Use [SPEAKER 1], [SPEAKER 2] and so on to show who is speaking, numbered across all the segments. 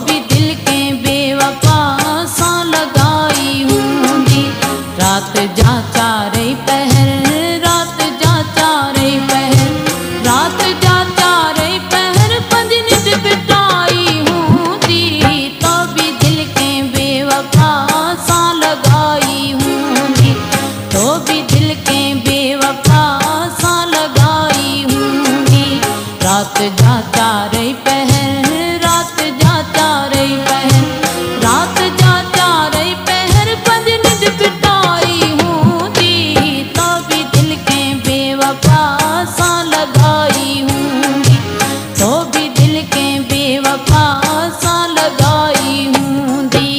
[SPEAKER 1] भी दिल के बेवफा सा लगाई हूँ दी। रात जा चारे पहर, रात जा चारे पहर, रात जा चारे पहर पंज नित बिताई हूँ दी। तो भी दिल के बेवफा सा लगाई हूँ दी। तो भी दिल के बेवफा सा लगाई हूँ दी। रात जा चारे पहर, रात जा चारे पहर, रात जा चारे पहर पंज नित बिताई हूँ दी। तो भी दिल के बेवफा सा लगाई हूँ दी। तो भी दिल के बेवफा सा लगाई हूँ दी।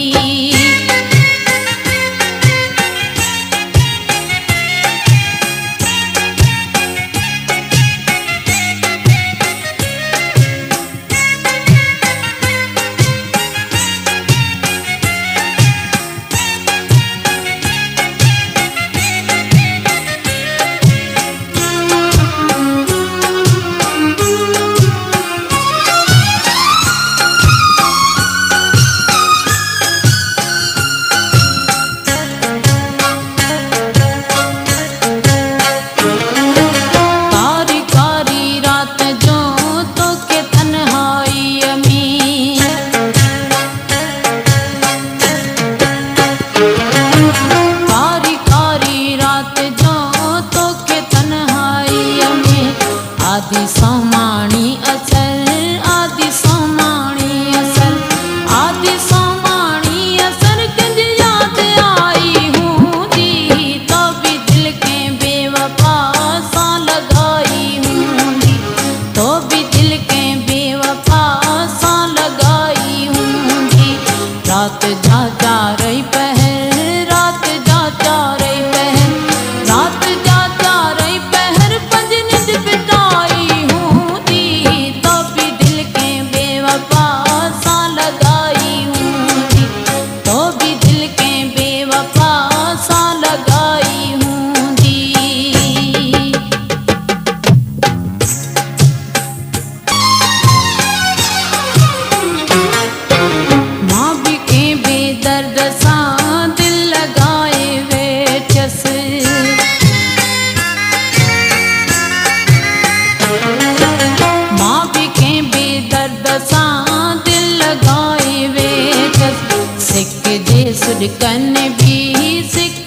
[SPEAKER 1] आदि सोमाणी असर, आदि सोमाणी असर, आदि सोमाणी असर कंज याद आई हूँ दी। तो भी दिल के बेवफा सा लगाई हूँ दी। तो भी दिल के बेवफा सा लगाई हूँ दी। रात जा चारे पहर, रात जा चारे पहर, रात जा चारे पहर पंज नित बिताई हूँ दी। तो भी दिल के बेवफा सा लगाई हूँ दी। तो भी दिल के बेवफा सा लगाई हूँ दी। माँ भी के बेदर्द सा दिल लगाए वे चस, माँ भी के बेदर्द सा दिल लगाए वे चस। सिक दे सुरकन भी सिक